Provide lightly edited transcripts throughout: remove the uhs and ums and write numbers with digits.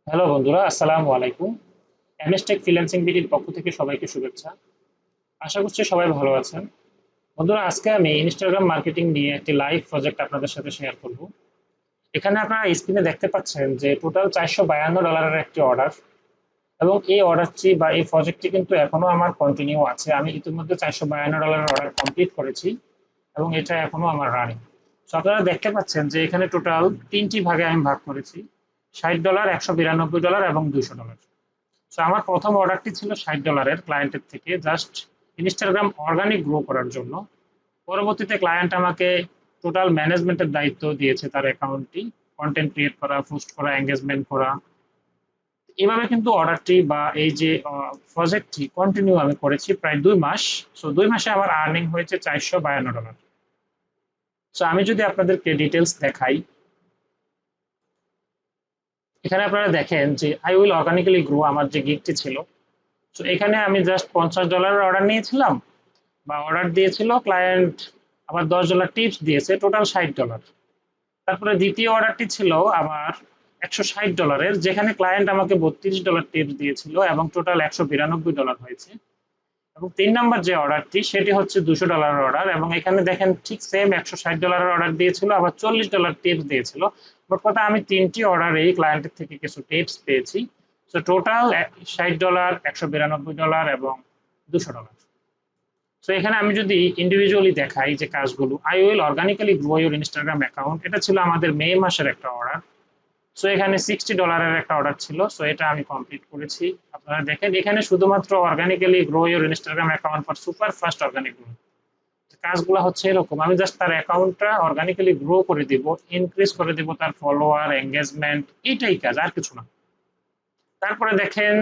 Hello বন্ধুরা, আসসালামু আলাইকুম। এমএসটেক ফ্রিল্যান্সিং বিডির পক্ষ থেকে সবাইকে শুভেচ্ছা। আশা করছি সবাই ভালো আছেন। বন্ধুরা, আজকে আমি ইনস্টাগ্রাম মার্কেটিং নিয়ে একটি লাইভ প্রজেক্ট আপনাদের সাথে শেয়ার করব। এখানে আপনারা স্ক্রিনে দেখতে পাচ্ছেন যে টোটাল $452 একটি অর্ডার, এবং এই অর্ডারটি বা এই প্রজেক্টটি কিন্তু এখনো আমার কন্টিনিউ আছে। আমি ইতিমধ্যে $452 অর্ডার কমপ্লিট করেছি এবং এটা এখনো আমার রানিং। তো আপনারা দেখতে পাচ্ছেন যে এখানে টোটাল তিনটি ভাগে আমি ভাগ করেছি: $60, $192 এবং $200। সো আমার প্রথম অর্ডারটি ছিল $60 ক্লায়েন্টের থেকে, জাস্ট ইনস্টাগ্রাম অর্গানিক গ্রো করার জন্য। পরবর্তীতে ক্লায়েন্ট আমাকে টোটাল ম্যানেজমেন্টের দায়িত্ব দিয়েছে তার অ্যাকাউন্টটি, কন্টেন্ট ক্রিয়েট করা, পোস্ট করা, এঙ্গেজমেন্ট করা। এভাবে কিন্তু অর্ডারটি বা এই যে প্রজেক্টটি কন্টিনিউ আমি করেছি প্রায় 2 মাস। সো 2 মাসে আমার আর্নিং হয়েছে $452। সো আমি যদি আপনাদেরকে ডিটেলস দেখাই, এখানে আপনারা দেখেন যে আই উইল অর্গানিক্যালি গ্রো আমার যে গিগটি ছিল। তো এখানে আমি জাস্ট $50 অর্ডার নিয়েছিলাম বা অর্ডার দিয়েছিল ক্লায়েন্ট, আবার $10 টিপস দিয়েছে, টোটাল $60। তারপরে দ্বিতীয় অর্ডারটি ছিল আমার $160, যেখানে ক্লায়েন্ট আমাকে $32 টিপস দিয়েছিল এবং টোটাল $192 হয়েছে। এবং 3 নম্বর যে অর্ডারটি সেটি হচ্ছে $200 অর্ডার, এবং এখানে দেখেন ঠিক সেম $160 অর্ডার দিয়েছিল, আবার $40 টিপস দিয়েছিল। মোট কথা আমি তিনটি অর্ডারেই ক্লায়েন্টের থেকে কিছু টিপস পেয়েছি। তো টোটাল $60, $192 এবং $200। সো এখানে আমি যদি ইন্ডিভিজুয়ালি দেখাই যে কাজগুলো, I will organically grow your Instagram account, এটা ছিল আমাদের মে মাসের একটা অর্ডার। সো এখানে $60 একটা অর্ডার ছিল, সো এটা আমি কমপ্লিট করেছি। আপনারা দেখেন এখানে শুধুমাত্র organically grow your Instagram account for super fast organic grow. কাজগুলো হচ্ছে এরকম, আমি জাস্ট তার অ্যাকাউন্টটা অর্গানিক্যালি গ্রো করে দিব, ইনক্রিজ করে দিব তার ফলোয়ার, এঙ্গেজমেন্ট, এইটাই কাজ, আর কিছু না। তারপরে দেখেন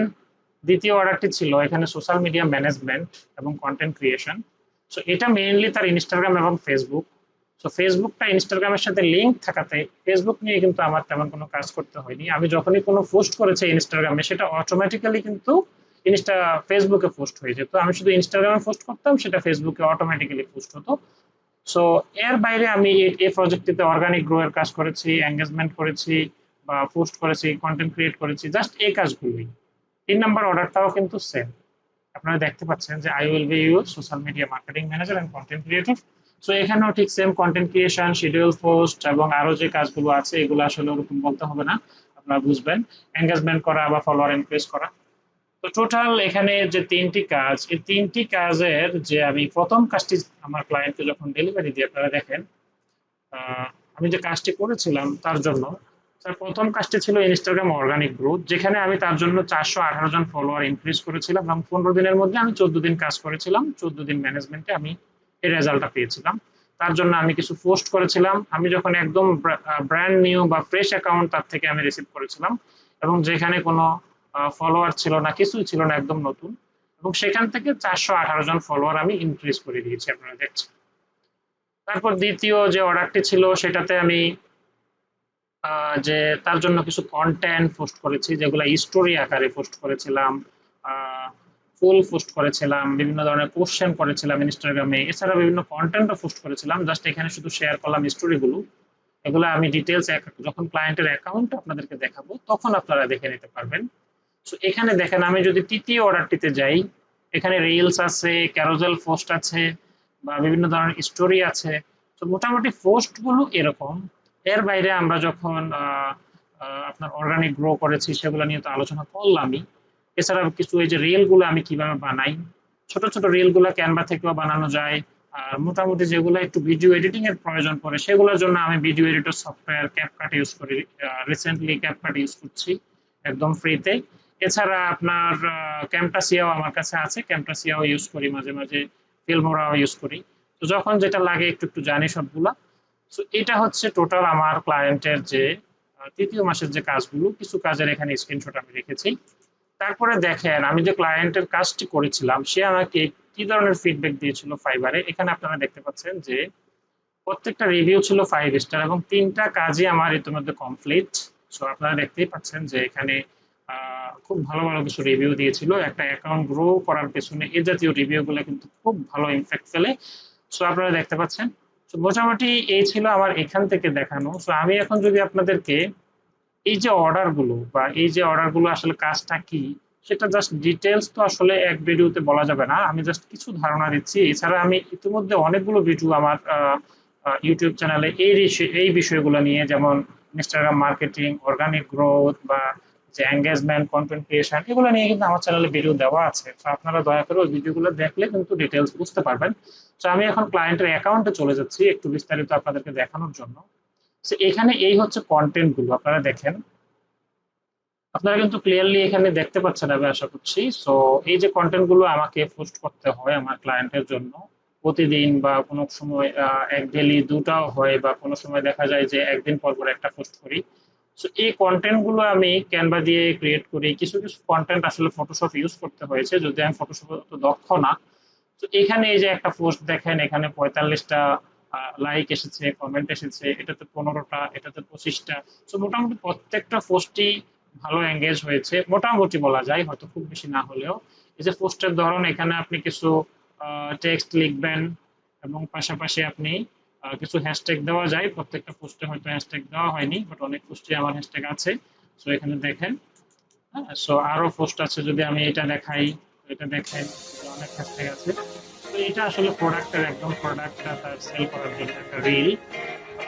দ্বিতীয় অর্ডারটি ছিল এখানে সোশ্যাল মিডিয়া ম্যানেজমেন্ট এবং কন্টেন্ট ক্রিয়েশন। সো এটা মেইনলি তার ইনস্টাগ্রাম এবং ফেসবুক। সো ফেসবুকটা ইনস্টাগ্রামের সাথে লিঙ্ক থাকাতে ফেসবুক নিয়ে কিন্তু আমার তেমন কোনো কাজ করতে হয়নি। আমি যখনই কোনো পোস্ট করেছি ইনস্টাগ্রামে, সেটা অটোমেটিক্যালি কিন্তু ফেসবুকে পোস্ট হয়ে যেত। আমি শুধু ইনস্টাগ্রামে পোস্ট করতাম, সেটা ফেসবুকে অটোমেটিক্যালি পোস্ট হতো। সো এর বাইরে আমি এই প্রজেক্টটিতে অর্গানিক গ্রো এর কাজ করেছি, এঙ্গেজমেন্ট করেছি বা পোস্ট করেছি, কন্টেন্ট ক্রিয়েট করেছি, জাস্ট এই কাজগুলোই। 3 নম্বর অর্ডারটাও কিন্তু সেম। আপনারা দেখতে পাচ্ছেন যে I will be your social media marketing manager and content creator. So এখানেও ঠিক same content creation, schedule post এবং আরো যে কাজগুলো আছে এগুলো আসলে ওরকম বলতে হবে না, আপনারা বুঝবেন। এঙ্গেজমেন্ট করা বা ফলোয়ার ইনক্রিজ করা। তো টোটাল এখানে যে তিনটি কাজ, এই তিনটি কাজের যে আমি প্রথম কাজটি আমার ক্লায়েন্টকে যখন ডেলিভারি দিই, আপনারা দেখেন আমি যে কাজটি করেছিলাম তার জন্য, তার প্রথম কাজটি ছিল ইনস্টাগ্রাম অর্গানিক গ্রোথ, যেখানে আমি তার জন্য 418 জন ফলোয়ার ইনক্রিজ করেছিলাম এবং 15 দিনের মধ্যে আমি 14 দিন কাজ করেছিলাম। 14 দিন ম্যানেজমেন্টে আমি এই রেজাল্টটা পেয়েছিলাম। তার জন্য আমি কিছু পোস্ট করেছিলাম, আমি যখন একদম ব্র্যান্ড নিউ বা ফ্রেশ অ্যাকাউন্ট তার থেকে আমি রিসিভ করেছিলাম, এবং যেখানে কোনো ফলোয়ার ছিল না, কিছুই ছিল না, একদম নতুন। এবং সেখান থেকে 418 জন ফলোয়ার আমি ইনক্রিজ করে দিয়েছি, আপনারা দেখছেন। তারপর দ্বিতীয় যে অর্ডারটি ছিল সেটাতে আমি যে তার জন্য কিছু কন্টেন্ট পোস্ট করেছি, যেগুলো স্টোরি আকারে পোস্ট করেছিলাম, ফুল পোস্ট করেছিলাম, বিভিন্ন ধরনের কোশ্চেন করেছিলাম ইনস্টাগ্রামে, এছাড়া বিভিন্ন কন্টেন্টও পোস্ট করেছিলাম। জাস্ট এখানে শুধু শেয়ার করলাম স্টোরিগুলো। এগুলো আমি ডিটেলস যখন ক্লায়েন্টের অ্যাকাউন্ট আপনাদেরকে দেখাবো তখন আপনারা দেখে নিতে পারবেন। সো এখানে দেখেন আমি যদি তৃতীয় অর্ডারটিতে যাই, এখানে রিলস আছে, ক্যারোজেল পোস্ট আছে বা বিভিন্ন ধরনের স্টোরি আছে। তো মোটামুটি পোস্ট গুলো এরকম। এর বাইরে আমরা যখন আপনার অর্গানিক গ্রো করেছি সেগুলো নিয়ে তো আলোচনা করলামই। এছাড়া কিছু এই যে রিল গুলো আমি কিভাবে বানাই, ছোট ছোট রিল গুলো ক্যানভা থেকেও বানানো যায়। আর মোটামুটি যেগুলো একটু ভিডিও এডিটিং এর প্রয়োজন পড়ে সেগুলোর জন্য আমি video editor software CapCut use করি। রিসেন্টলি ক্যাপকাট ইউজ করছি একদম ফ্রিতে। এছাড়া আপনার ক্যামটাসিয়াও আমার কাছে আছে, ক্যামটাসিয়াও ইউজ করি মাঝে মাঝে, ফিল্মোরাও ইউজ করি। তো যখন যেটা লাগে একটু একটু জানি সবগুলা। তো এটা হচ্ছে টোটাল আমার ক্লায়েন্টের যে তৃতীয় মাসের যে কাজগুলো, কিছু কাজের এখানে স্ক্রিনশট আমি রেখেছি। তারপরে দেখেন আমি যে ক্লায়েন্টের কাজটি করেছিলাম সে আমাকে কি ধরনের ফিডব্যাক দিয়েছিল ফাইবারে। এখানে আপনারা দেখতে পাচ্ছেন যে প্রত্যেকটা রিভিউ ছিল 5 স্টার এবং তিনটা কাজই আমার ইতিমধ্যে কমপ্লিট। সো আপনারা দেখতেই পাচ্ছেন যে এখানে খুব ভালো ভালো কিছু রিভিউ দিয়েছিল। একটা অ্যাকাউন্ট গ্রো করার পেছনে এই জাতীয় রিভিউ গুলো কিন্তু খুব ভালো ইমপ্যাক্ট ফেলে। সো আপনারা দেখতে পাচ্ছেন। তো মোটামুটি এই ছিল আমার এখান থেকে দেখানো। সো আমি এখন যদি আপনাদেরকে এই যে অর্ডার গুলো বা এই যে অর্ডার গুলো আসলে কাজটা কি, সেটা জাস্ট ডিটেলস তো আসলে এক ভিডিওতে বলা যাবে না, আমি জাস্ট কিছু ধারণা দিচ্ছি। এছাড়া আমি ইতিমধ্যে অনেকগুলো ভিডিও আমার ইউটিউব চ্যানেলে এই বিষয়গুলো নিয়ে, যেমন ইনস্টাগ্রাম মার্কেটিং, অর্গানিক গ্রোথ বা যে এঙ্গেজমেন্ট, কন্টেন্ট ক্রিয়েশন, এগুলো নিয়ে কিন্তু আমার চ্যানেলে ভিডিও দেওয়া আছে। তো আপনারা দয়া করে ওই ভিডিওগুলো দেখলে কিন্তু ডিটেলস বুঝতে পারবেন। তো আমি এখন ক্লায়েন্টের অ্যাকাউন্টে চলে যাচ্ছি একটু বিস্তারিত আপনাদেরকে দেখানোর জন্য। তো এখানে এই হচ্ছে কন্টেন্ট গুলো, আপনারা দেখেন, আপনারা কিন্তু ক্লিয়ারলি এখানে দেখতে পাচ্ছেন আমি আশা করছি। সো এই যে কন্টেন্ট গুলো আমাকে পোস্ট করতে হয় আমার ক্লায়েন্টের জন্য প্রতিদিন, বা কোনো সময় এক ডেলি দুটাও হয়, বা কোনো সময় দেখা যায় যে একদিন পর পর একটা পোস্ট করি। সো এই কন্টেন্ট গুলো আমি ক্যানভা দিয়ে ক্রিয়েট করি। কিছু কিছু কন্টেন্ট আসলে ফটোশপ ইউজ করতে হয়েছে, যদি আমি ফটোশপ অত দক্ষ না। তো এখানে এই যে একটা পোস্ট দেখেন, এখানে 45টা লাইক এসেছে, কমেন্ট এসেছে, এটাতে 15টা, এটাতে 25টা। তো মোটামুটি প্রত্যেকটা পোস্টই ভালো এঙ্গেজ হয়েছে, মোটামুটি বলা যায়, হয়তো খুব বেশি না হলেও। এই যে পোস্টের ধরন, এখানে আপনি কিছু টেক্সট লিখবেন এবং পাশাপাশি আপনি কিছু হ্যাশট্যাগ দেওয়া যায়। প্রত্যেকটা পোস্টে হয়তো হ্যাশট্যাগ দেওয়া হয়নি, বাট অনেক পোস্টে আমার হ্যাশট্যাগ আছে। সো এখানে দেখেন। হ্যাঁ, সো আরো পোস্ট আছে, যদি আমি এটা দেখাই, এটা দেখেন, অনেক হ্যাশট্যাগ আছে। তো এটা আসলে প্রোডাক্টের, একদম প্রোডাক্টটা তার সেল করার জন্য একটা রিল।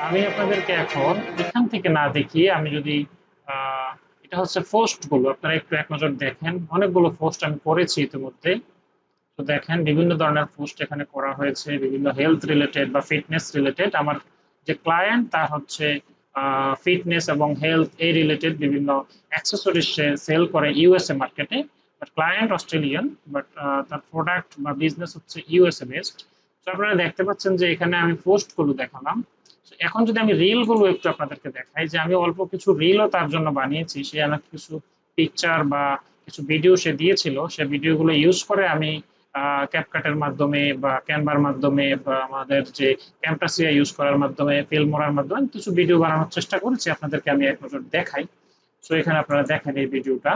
আমি আপনাদেরকে এখন এখান থেকে না দেখিয়ে আমি যদি এটা হচ্ছে পোস্ট গুলো, আপনারা একটু এক নজর দেখেন, অনেকগুলো পোস্ট আমি করেছি ইতিমধ্যে। তো দেখেন বিভিন্ন ধরনের পোস্ট এখানে করা হয়েছে, বিভিন্ন হেলথ রিলেটেড বা ফিটনেস রিলেটেড। আমার যে ক্লায়েন্ট তার হচ্ছে ফিটনেস এবং হেলথ এই রিলেটেড বিভিন্ন অ্যাক্সেসরিজ সেল করে ইউএসএ মার্কেটে, বাট ক্লায়েন্ট অস্ট্রেলিয়ান, বাট তার প্রোডাক্ট বা বিজনেস হচ্ছে ইউএসএ বেসড। তো আপনারা দেখতে পাচ্ছেন যে এখানে আমি পোস্ট গুলো দেখালাম। তো এখন যদি আমি রিল গুলো একটু আপনাদেরকে দেখাই, যে আমি অল্প কিছু রিলও তার জন্য বানিয়েছি। সে আমাকে কিছু পিকচার বা কিছু ভিডিও সে দিয়েছিল, সে ভিডিওগুলো ইউজ করে আমি ক্যাপকাটের মাধ্যমে বা ক্যানভার মাধ্যমে বা আমাদের যে ক্যাম্পাসিয়া ইউজ করার মাধ্যমে, ফিল্মোরার মাধ্যমে কিছু ভিডিও বানানোর চেষ্টা করেছি, আপনাদেরকে আমি এক নজর দেখাই। সো এখানে আপনারা দেখেন এই ভিডিওটা।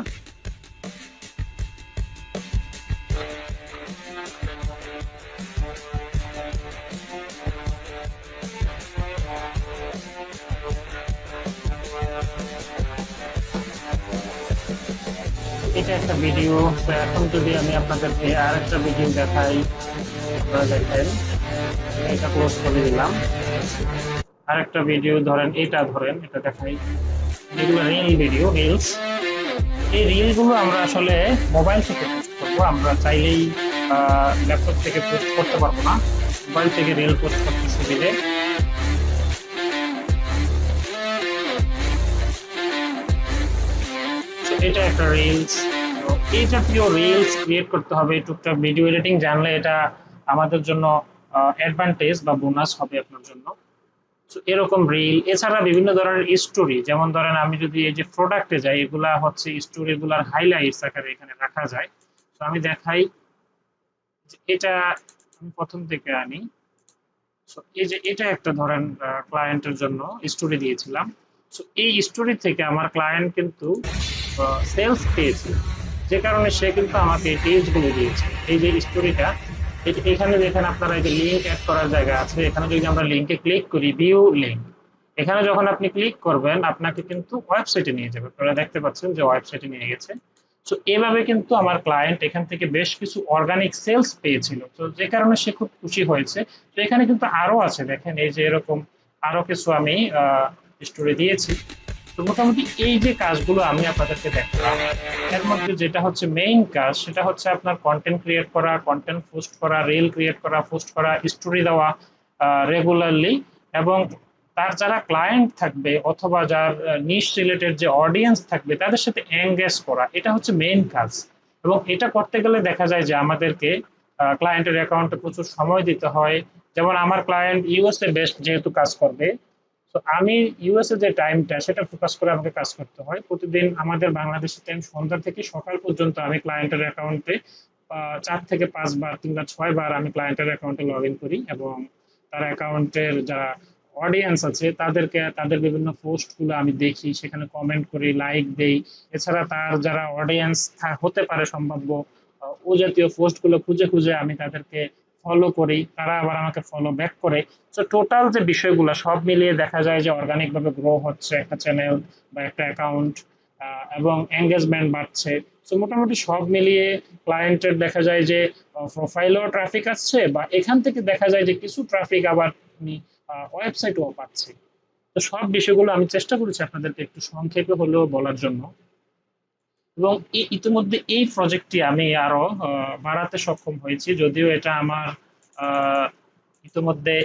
এটা একটা ভিডিও। তো এখন যদি আমি আপনাদেরকে আর একটা ভিডিও দেখাই, আপনারা দেখেন, এটা ক্লোজ করে দিলাম। আরেকটা ভিডিও ধরেন, এটা ধরেন, এটা দেখাই। এগুলো রিল ভিডিও, রিলস। এই রিল গুলো আমরা আসলে মোবাইল থেকে পোস্ট করবো, আমরা চাইলেই ল্যাপটপ থেকে পোস্ট করতে পারবো না। মোবাইল থেকে রিল পোস্ট করতে সুবিধে। তো এটা একটা রিলস। তো এই জাতীয় রিলস ক্রিয়েট করতে হবে, টুকটাক ভিডিও এডিটিং জানলে এটা আমাদের জন্য অ্যাডভান্টেজ বা বোনাস হবে আপনার জন্য। তো এরকম রিল, এছাড়া বিভিন্ন ধরনের স্টোরি, যেমন ধরেন আমি যদি এই যে প্রোডাক্টে যাই, এগুলা হচ্ছে স্টোরি গুলার হাইলাইটস আকারে এখানে রাখা যায়। তো আমি দেখাই যে এটা আমি প্রথম থেকে আনি। সো এই যে এটা একটা ধরেন ক্লায়েন্টের জন্য স্টোরি দিয়েছিলাম। সো এই স্টোরি থেকে আমার ক্লায়েন্ট কিন্তু সেলস পেয়েছে, যে কারণে সে কিন্তু আমাকে এই টিপস গুলো দিয়েছে। এই যে স্টোরিটা, এখানে দেখেন আপনারা, এই যে লিঙ্ক অ্যাড করার জায়গা আছে, এখানে যদি আমরা লিঙ্কে ক্লিক করি, ভিউ লিঙ্ক, এখানে যখন আপনি ক্লিক করবেন আপনাকে কিন্তু ওয়েবসাইটে নিয়ে যাবে। আপনারা দেখতে পাচ্ছেন যে ওয়েবসাইটে নিয়ে গেছে। সো এভাবে কিন্তু আমার ক্লায়েন্ট এখান থেকে বেশ কিছু অর্গানিক সেলস পেয়েছিল, তো যে কারণে সে খুব খুশি হয়েছে। তো এখানে কিন্তু আরো আছে, দেখেন এই যে এরকম আরো কিছু আমি স্টোরি দিয়েছি। তো মোটামুটি এই যে কাজগুলো আমি আপনাদেরকে দেখালাম, এর মধ্যে যেটা হচ্ছে মেইন কাজ, সেটা হচ্ছে আপনার কন্টেন্ট ক্রিয়েট করা, কন্টেন্ট পোস্ট করা, রিল ক্রিয়েট করা, পোস্ট করা, স্টোরি দেওয়া রেগুলারলি, এবং তার যারা ক্লায়েন্ট থাকবে অথবা যার নিশ রিলেটেড যে অডিয়েন্স থাকবে তাদের সাথে এঙ্গেজ করা, এটা হচ্ছে মেইন কাজ। এবং এটা করতে গেলে দেখা যায় যে আমাদেরকে ক্লায়েন্টের অ্যাকাউন্টে প্রচুর সময় দিতে হয়। যেমন আমার ক্লায়েন্ট ইউএসএ বেসড যেহেতু কাজ করবে, তো আমি ইউএসএ যে টাইমটা সেটা ফোকাস করে আমাকে কাজ করতে হয়। প্রতিদিন আমাদের বাংলাদেশের টাইম সন্ধ্যা থেকে সকাল পর্যন্ত আমি ক্লায়েন্টের অ্যাকাউন্টে 4 থেকে 5 বার কিংবা 6 বার আমি ক্লায়েন্টের অ্যাকাউন্টে লগ ইন করি, এবং তার অ্যাকাউন্টের যারা অডিয়েন্স আছে তাদেরকে তাদের বিভিন্ন পোস্ট গুলো আমি দেখি, সেখানে কমেন্ট করি, লাইক দেই। এছাড়া তার যারা অডিয়েন্স হতে পারে সম্ভাব্য, ও জাতীয় পোস্ট গুলো খুঁজে খুঁজে আমি তাদেরকে ফলো করি, তারা আবার আমাকে ফলো ব্যাক করে। তো টোটাল যে বিষয়গুলো সব মিলিয়ে দেখা যায় যে অর্গানিক ভাবে গ্রো হচ্ছে একটা চ্যানেল বা একটা অ্যাকাউন্ট, এবং এঙ্গেজমেন্ট বাড়ছে। তো মোটামুটি সব মিলিয়ে ক্লায়েন্টের দেখা যায় যে প্রোফাইলেও ট্রাফিক আসছে, বা এখান থেকে দেখা যায় যে কিছু ট্রাফিক আবার আমি ওয়েবসাইটেও পাচ্ছি। তো সব বিষয়গুলো আমি চেষ্টা করেছি আপনাদেরকে একটু সংক্ষেপে হলেও বলার জন্য। এবং ইতিমধ্যে এই প্রজেক্টটি আমি আরো বাড়াতে সক্ষম হয়েছি, যদিও এটা আমার আহ, ইতিমধ্যে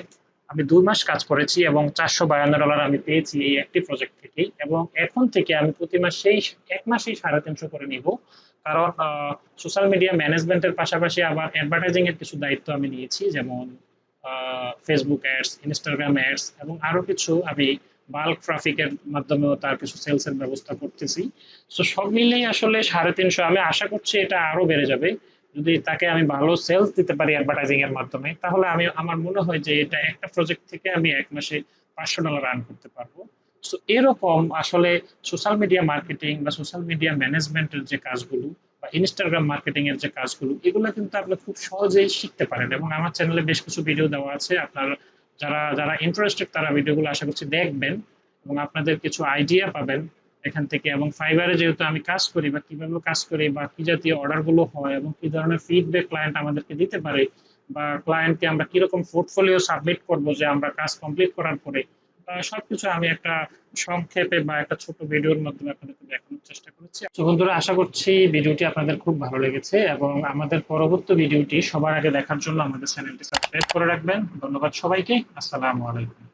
আমি 2 মাস কাজ করেছি এবং $452 আমি পেয়েছি এই একটি প্রজেক্ট থেকেই, এবং এখন থেকে আমি প্রতি মাসেই 1 মাসেই 350 করে নিব। কারণ সোশ্যাল মিডিয়া ম্যানেজমেন্টের পাশাপাশি আবার অ্যাডভার্টাইজিং এর কিছু দায়িত্ব আমি নিয়েছি, যেমন ফেসবুক অ্যাডস, ইনস্টাগ্রাম অ্যাডস, এবং আরো কিছু আমি বাল্ক ট্রাফিকের মাধ্যমেও তার কিছু সেলস এর ব্যবস্থা করতেছি। তো সব মিলিয়ে আসলে 350, আমি আশা করছি এটা আরো বেড়ে যাবে যদি তাকে আমি ভালো সেলস দিতে পারি অ্যাডভার্টাইজিং এর মাধ্যমে। তাহলে আমার মনে হয় যে এটা একটা প্রজেক্ট থেকে আমি 1 মাসে $500 আর্ন করতে পারবো। তো এরকম আসলে সোশ্যাল মিডিয়া মার্কেটিং বা সোশ্যাল মিডিয়া ম্যানেজমেন্টের যে কাজগুলো বা ইনস্টাগ্রাম মার্কেটিং এর যে কাজগুলো, এগুলো কিন্তু আপনি খুব সহজেই শিখতে পারেন, এবং আমার চ্যানেলে বেশ কিছু ভিডিও দেওয়া আছে। আপনার যারা যারা ইন্টারেস্টেড তারা ভিডিওগুলো আশা করছি দেখবেন, এবং আপনাদের কিছু আইডিয়া পাবেন এখান থেকে। এবং ফাইবারে যেহেতু আমি কাজ করি বা কিভাবে কাজ করি বা কি জাতীয় অর্ডার গুলো হয় এবং কি ধরনের ফিডব্যাক ক্লায়েন্ট আমাদেরকে দিতে পারে, বা ক্লায়েন্টকে আমরা কিরকম পোর্টফোলিও সাবমিট করব যে আমরা কাজ কমপ্লিট করার পরে, সবকিছু আমি একটা সংক্ষেপে বা একটা ছোট ভিডিওর মাধ্যমে আপনাদেরকে দেখানোর চেষ্টা করেছি। তো বন্ধুরা, আশা করছি ভিডিওটি আপনাদের খুব ভালো লেগেছে, এবং আমাদের পরবর্তী ভিডিওটি সবার আগে দেখার জন্য আমাদের চ্যানেলটি সাবস্ক্রাইব করে রাখবেন। ধন্যবাদ সবাইকে। আসসালামু আলাইকুম।